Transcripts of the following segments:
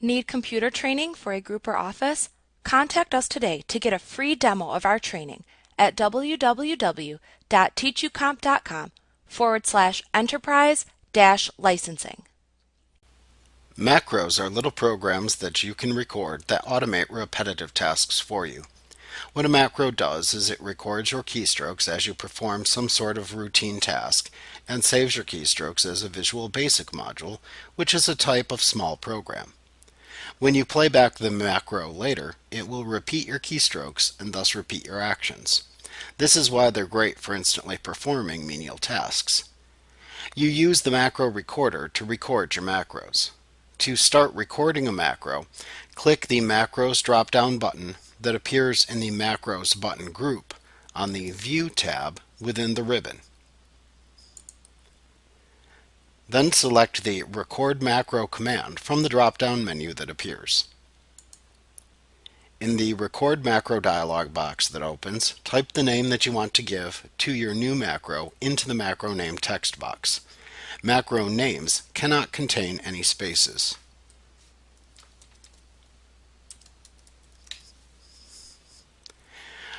Need computer training for a group or office? Contact us today to get a free demo of our training at www.teachucomp.com/enterprise-licensing. Macros are little programs that you can record that automate repetitive tasks for you. What a macro does is it records your keystrokes as you perform some sort of routine task and saves your keystrokes as a Visual Basic module, which is a type of small program. When you play back the macro later, it will repeat your keystrokes and thus repeat your actions. This is why they're great for instantly performing menial tasks. You use the macro recorder to record your macros. To start recording a macro, click the Macros drop-down button that appears in the Macros button group on the View tab within the ribbon. Then select the Record Macro command from the drop-down menu that appears. In the Record Macro dialog box that opens, type the name that you want to give to your new macro into the macro name text box. Macro names cannot contain any spaces.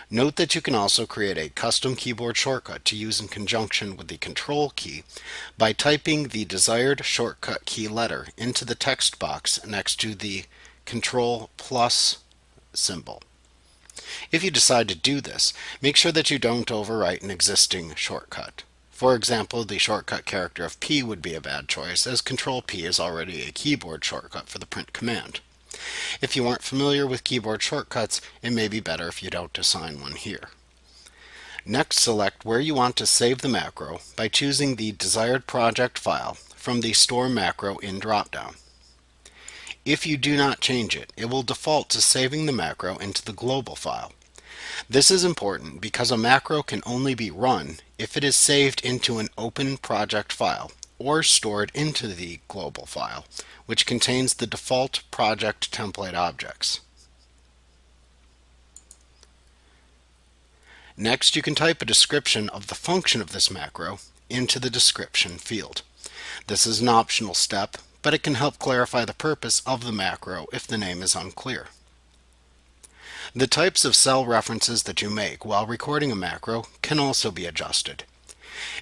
Note that you can also create a custom keyboard shortcut to use in conjunction with the Control key by typing the desired shortcut key letter into the text box next to the Control plus symbol. If you decide to do this, make sure that you don't overwrite an existing shortcut. For example, the shortcut character of P would be a bad choice, as Control P is already a keyboard shortcut for the print command. If you aren't familiar with keyboard shortcuts, it may be better if you don't assign one here. Next, select where you want to save the macro by choosing the desired project file from the Store Macro in dropdown. If you do not change it, it will default to saving the macro into the global file. This is important because a macro can only be run if it is saved into an open project file or stored into the global file, which contains the default project template objects. Next, you can type a description of the function of this macro into the description field. This is an optional step, but it can help clarify the purpose of the macro if the name is unclear. The types of cell references that you make while recording a macro can also be adjusted.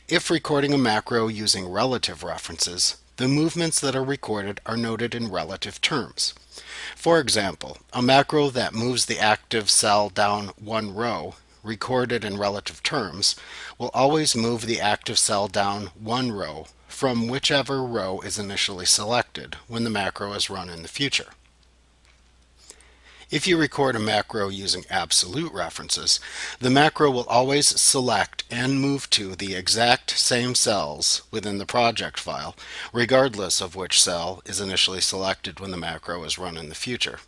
If recording a macro using relative references, the movements that are recorded are noted in relative terms. For example, a macro that moves the active cell down one row, recorded in relative terms, will always move the active cell down one row from whichever row is initially selected when the macro is run in the future. If you record a macro using absolute references, the macro will always select and move to the exact same cells within the project file, regardless of which cell is initially selected when the macro is run in the future.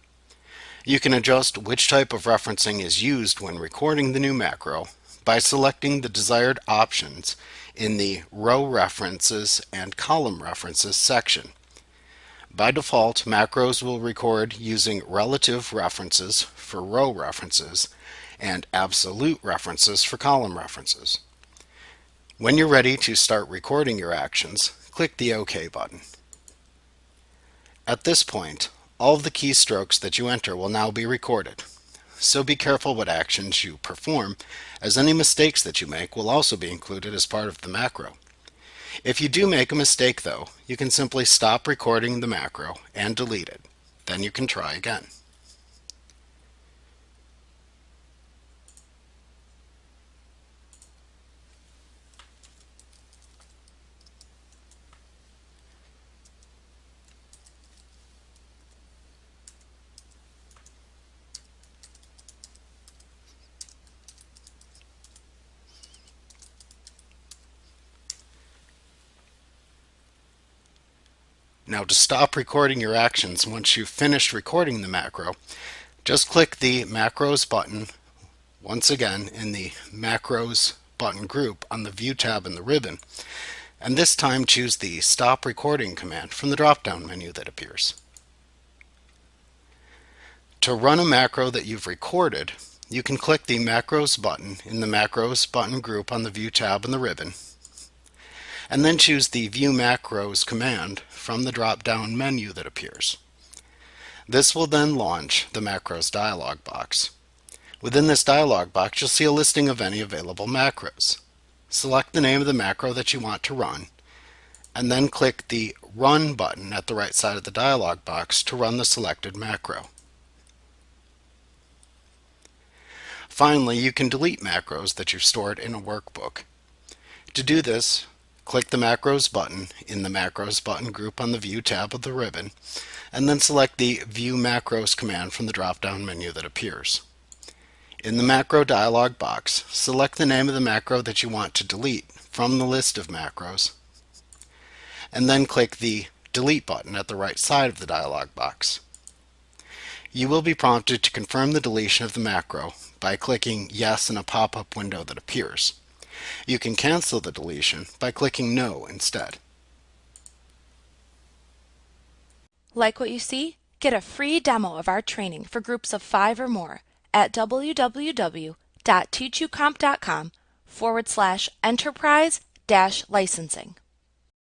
You can adjust which type of referencing is used when recording the new macro by selecting the desired options in the Row References and Column References section. By default, macros will record using relative references for row references and absolute references for column references. When you're ready to start recording your actions, click the OK button. At this point, all of the keystrokes that you enter will now be recorded. So be careful what actions you perform, as any mistakes that you make will also be included as part of the macro. If you do make a mistake though, you can simply stop recording the macro and delete it. Then you can try again. Now to stop recording your actions once you've finished recording the macro, just click the Macros button once again in the Macros button group on the View tab in the ribbon, and this time choose the Stop Recording command from the drop-down menu that appears. To run a macro that you've recorded, you can click the Macros button in the Macros button group on the View tab in the ribbon, and then choose the View Macros command from the drop-down menu that appears. This will then launch the macros dialog box. Within this dialog box, you'll see a listing of any available macros. Select the name of the macro that you want to run, and then click the Run button at the right side of the dialog box to run the selected macro. Finally, you can delete macros that you've stored in a workbook. To do this, click the Macros button in the Macros button group on the View tab of the ribbon, and then select the View Macros command from the drop-down menu that appears. In the Macro dialog box, select the name of the macro that you want to delete from the list of macros, and then click the Delete button at the right side of the dialog box. You will be prompted to confirm the deletion of the macro by clicking Yes in a pop-up window that appears. You can cancel the deletion by clicking No instead. Like what you see? Get a free demo of our training for groups of 5 or more at www.teachucomp.com/enterprise-licensing.